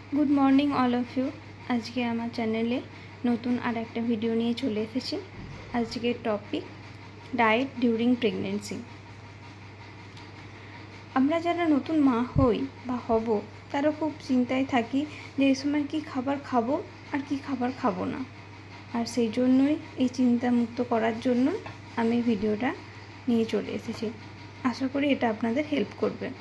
Good morning all of you. आज के आमार चैनेले नतून और एक भिडियो निये चले एसेछि। आज के टपिक डाइट ड्यूरिंग प्रेगनेंसि। आमरा जारा नतून मा हई बा हब तारा खूब चिंताय थाकी जे एई समय कि खाबार खाबो और कि खाबार खाबो ना। और सेई जोन्नोई एई चिंता मुक्त करार जोन्नो आमी भिडियोटा निये चले एसेछि। आशा करी एटा आपनादेर हेल्प करबे।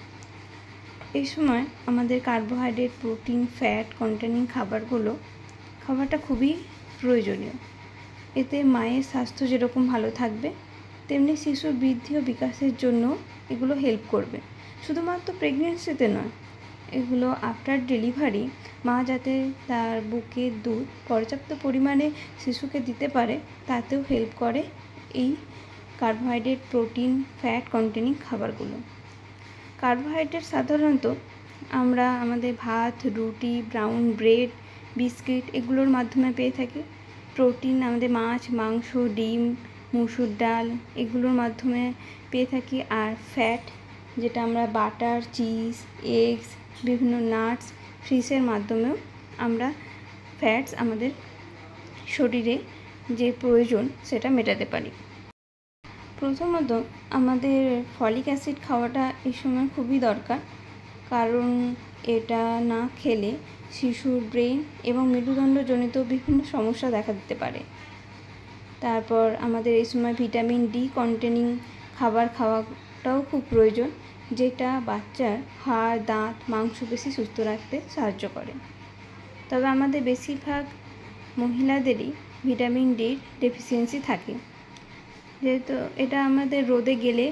এই সময় আমাদের কার্বোহাইড্রেট প্রোটিন ফ্যাট কন্টেনিং খাবারগুলো খাওয়াটা খুবই প্রয়োজনীয়। এতে মায়ের স্বাস্থ্য যেরকম ভালো থাকবে তেমনি শিশুর বৃদ্ধি ও বিকাশের জন্য এগুলো হেল্প করবে। শুধুমাত্র প্রেগনেন্সিতে নয়, এগুলো আফটার ডেলিভারি মা যাতে তার বুকের দুধ পর্যাপ্ত পরিমাণে শিশুকে দিতে পারে তাতেও হেল্প করে এই কার্বোহাইড্রেট প্রোটিন ফ্যাট কন্টেনিং খাবারগুলো। कार्बोहाइड्रेट साधारणत आमरा आमादेर भात रुटी ब्राउन ब्रेड बिस्किट एगुलोर माध्यमे पेये थाकि। प्रोटीन आमादेर माछ मांस डिम मसुर डाल एगुलोर माध्यमे पेये थाकि। और फैट जेटा आमरा बाटार चीज एग्स विभिन्न नाट्स फिशेर माध्यमेও आमरा फैट्स आमादेर शरीरे जे प्रयोजन सेटा मेटाते पारी। प्रथमत आमादेर फलिक অ্যাসিড खाওয়াটা এই সময় খুবই দরকার, কারণ এটা না খেলে শিশুর ব্রেন এবং মেরুদণ্ডজনিত বিভিন্ন সমস্যা দেখা দিতে পারে। তারপর আমাদের এই সময় ভিটামিন ডি কন্টেনিং খাবার খাওয়াটাও খুব প্রয়োজন, যেটা বাচ্চার হাড় দাঁত মাংসপেশি সুস্থ রাখতে সাহায্য করে। তবে আমাদের বেশিরভাগ মহিলাদেরই ভিটামিন ডির ডেফিসিয়েন্সি থাকে, যেহেতু এটা আমাদের রোদে গেলে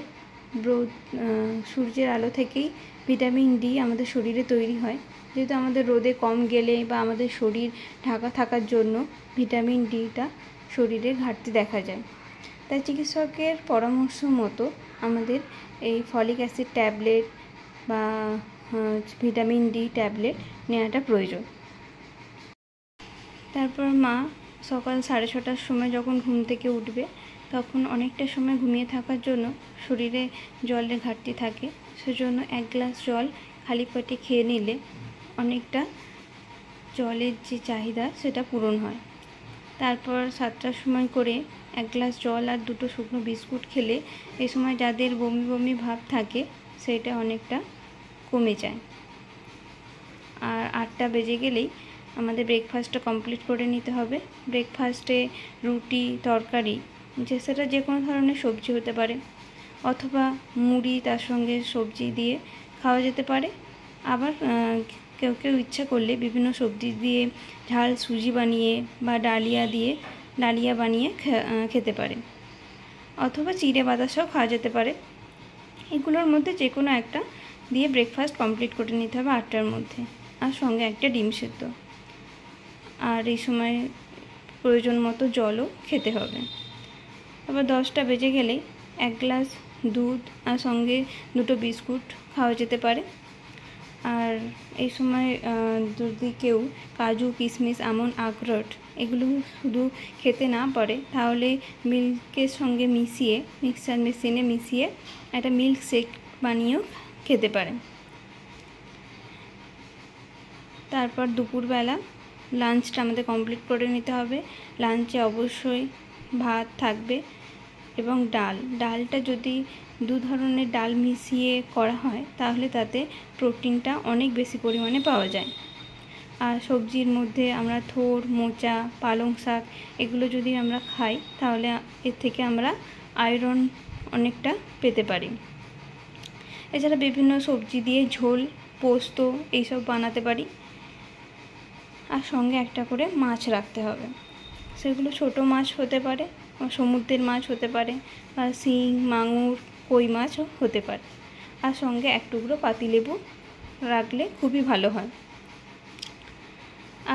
সূর্যের আলো থেকেই ভিটামিন ডি আমাদের শরীরে তৈরি হয়। যেহেতু আমাদের রোদে কম গেলে বা আমাদের শরীর ঢাকা থাকার জন্য ভিটামিন ডিটা শরীরে ঘাটতি দেখা যায়। তাই চিকিৎসকের পরামর্শ মতো আমাদের এই ফলিক অ্যাসিড ট্যাবলেট বা ভিটামিন ডি ট্যাবলেট নেওয়াটা প্রয়োজন। তারপর মা সকাল 6:30টার সময় যখন ঘুম থেকে উঠবে তখন অনেকটা সময় ঘুমিয়ে থাকার জন্য শরীরে জলের ঘাটতি থাকে, সেজন্য 1 গ্লাস জল খালি পেটে খেয়ে নিলে অনেকটা জলের যে চাহিদা সেটা পূরণ হয়। তারপর 7টার সময় করে 1 গ্লাস জল আর 2টো শুকনো বিস্কুট খেলে এই সময় যাদের বমি বমি ভাব থাকে সেটা অনেকটা কমে যায়। আর 8টা বেজে গেলেই আমাদের ব্রেকফাস্টটা কমপ্লিট করে নিতে হবে। ব্রেকফাস্টে রুটি তরকারি সেটা যে কোনো ধরনের সবজি হতে পারে, অথবা মুড়ি তার সঙ্গে সবজি দিয়ে খাওয়া যেতে পারে। আবার কেউ কেউ ইচ্ছা করলে বিভিন্ন সবজি দিয়ে ঝাল সুজি বানিয়ে বা ডালিয়া বানিয়ে খেতে পারে, অথবা চিড়ে বাতাসাও খাওয়া যেতে পারে। এগুলোর মধ্যে যে কোনো একটা দিয়ে ব্রেকফাস্ট কমপ্লিট করে নিতে হবে 8টার মধ্যে, আর সঙ্গে একটা ডিম সেদ্ধ। আর এই সময় প্রয়োজন মতো জলও খেতে হবে। আবার 10টা বেজে গেলে 1 গ্লাস দুধ আর সঙ্গে 2টো বিস্কুট খাওয়া যেতে পারে। আর এই সময় যদি কেউ কাজু কিশমিশ আমন্ড আখরোট এগুলো শুধু খেতে না পারে তাহলে মিল্কের সঙ্গে মিশিয়ে মিক্সচার মেশিনে মিশিয়ে একটা মিল্ক শেক বানিয়েও খেতে পারে। তারপর দুপুরবেলা লাঞ্চটা আমাদের কমপ্লিট করে নিতে হবে। লাঞ্চে অবশ্যই ভাত থাকবে এবং ডালটা যদি 2 ধরনের ডাল মিশিয়ে করা হয় তাহলে তাতে প্রোটিনটা অনেক বেশি পরিমাণে পাওয়া যায়। আর সবজির মধ্যে আমরা থোর মোচা পালং শাক এগুলো যদি আমরা খাই তাহলে এর থেকে আমরা আয়রন অনেকটা পেতে পারি। এছাড়া বিভিন্ন সবজি দিয়ে ঝোল পোস্ত এইসব বানাতে পারি। আর সঙ্গে একটা করে মাছ রাখতে হবে, সেগুলো ছোট মাছ হতে পারে, সমুদ্রের মাছ হতে পারে, বা শিং মাঙুর কই মাছও হতে পারে। আর সঙ্গে 1 টুকরো পাতিলেবু রাখলে খুবই ভালো হয়।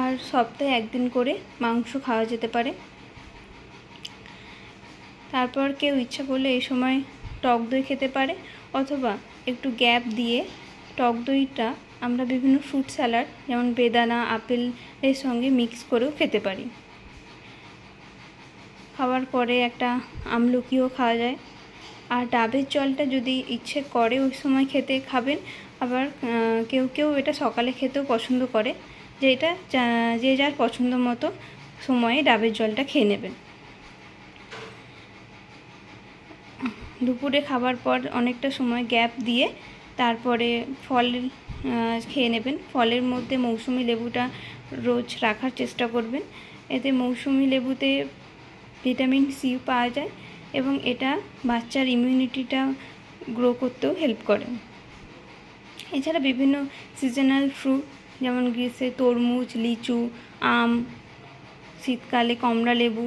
আর সপ্তাহে 1 দিন করে মাংস খাওয়া যেতে পারে। তারপর কেউ ইচ্ছা করলে এই সময় টক দই খেতে পারে, অথবা একটু গ্যাপ দিয়ে টক দইটা আমরা বিভিন্ন ফ্রুট স্যালাড যেমন বেদানা আপেল এর সঙ্গে মিক্স করেও খেতে পারি। খাওয়ার পরে একটা আমলকিও খাওয়া যায়। আর ডাবের জলটা যদি ইচ্ছে করে ওই সময় খেতে খাবেন, আবার কেউ কেউ এটা সকালে খেতেও পছন্দ করে, যে এটা যে যার পছন্দ মতো সময়ে ডাবের জলটা খেয়ে নেবেন। দুপুরে খাবার পর অনেকটা সময় গ্যাপ দিয়ে তারপরে ফল খেয়ে নেবেন। ফলের মধ্যে মৌসুমি লেবুটা রোজ রাখার চেষ্টা করবেন। এতে মৌসুমি লেবুতে ভিটামিন সি পাওয়া যায় এবং এটা বাচ্চার ইমিউনিটিটা গ্রো করতেও হেল্প করে। এছাড়া বিভিন্ন সিজনাল ফ্রুট যেমন গ্রীষ্মে তরমুজ, লিচু, আম, শীতকালে কমলা লেবু,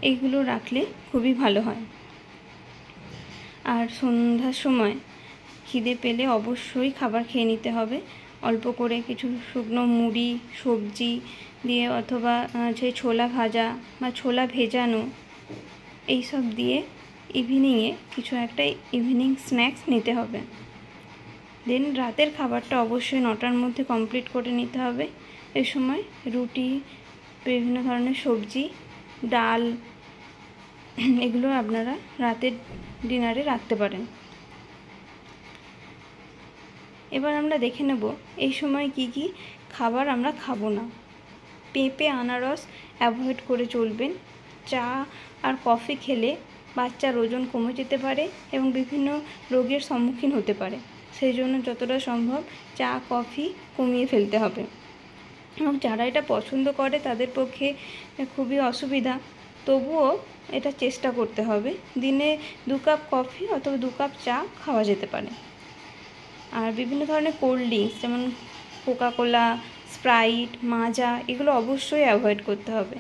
এইগুলো রাখলে খুবই ভালো হয়। আর সন্ধ্যার সময় খিদে পেলে অবশ্যই খাবার খেয়ে নিতে হবে। অল্প করে কিছু শুকনো মুড়ি, সবজি দিয়ে অথবা যে ছোলা ভাজা বা ছোলা ভেজানো এইসব দিয়ে ইভিনিংয়ে কিছু একটা ইভিনিং স্ন্যাক্স নিতে হবে। দেন রাতের খাবারটা অবশ্যই 9টার মধ্যে কমপ্লিট করে নিতে হবে। এই সময় রুটি, বিভিন্ন ধরনের সবজি, ডাল এগুলো আপনারা রাতের ডিনারে রাখতে পারেন। এবার আমরা দেখে নেব এই সময় কি কি খাবার আমরা খাবো না। পেঁপে, আনারস অ্যাভয়েড করে চলবেন। চা আর কফি খেলে বাচ্চার ওজন কমে যেতে পারে এবং বিভিন্ন রোগের সম্মুখীন হতে পারে। সেই জন্য যতটা সম্ভব চা, কফি কমিয়ে ফেলতে হবে। এবং যারা এটা পছন্দ করে তাদের পক্ষে খুবই অসুবিধা, তবুও এটা চেষ্টা করতে হবে। দিনে 2 কাপ কফি অথবা 2 কাপ চা খাওয়া যেতে পারে। আর বিভিন্ন ধরনের কোল্ড ড্রিঙ্কস যেমন কোকাকোলা, স্প্রাইট, মাজা এগুলো অবশ্যই অ্যাভয়েড করতে হবে।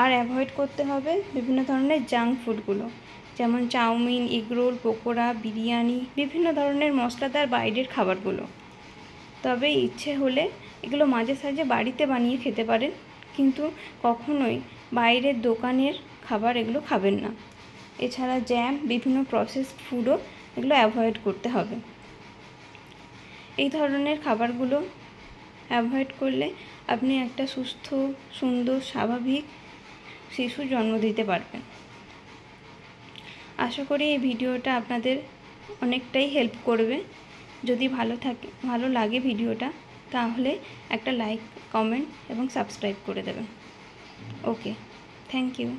আর অ্যাভয়েড করতে হবে বিভিন্ন ধরনের জাঙ্ক ফুডগুলো, যেমন চাউমিন, এগরোল, পকোড়া, বিরিয়ানি, বিভিন্ন ধরনের মশলাদার বাইরের খাবারগুলো। তবে ইচ্ছে হলে এগুলো মাঝে সাঝে বাড়িতে বানিয়ে খেতে পারেন, কিন্তু কখনোই বাইরের দোকানের খাবার এগুলো খাবেন না। এছাড়া জ্যাম, বিভিন্ন প্রসেসড ফুডও এগুলো অ্যাভয়েড করতে হবে। এই ধরনের খাবারগুলো অ্যাভয়েড করলে আপনি একটা সুস্থ, সুন্দর, স্বাভাবিক শিশু জন্ম দিতে পারবেন। আশা করি এই ভিডিওটা আপনাদের অনেকটাই হেল্প করবে। যদি ভালো লাগে ভিডিওটা, তাহলে একটা লাইক, কমেন্ট এবং সাবস্ক্রাইব করে দেবেন। ওকে, থ্যাংক ইউ।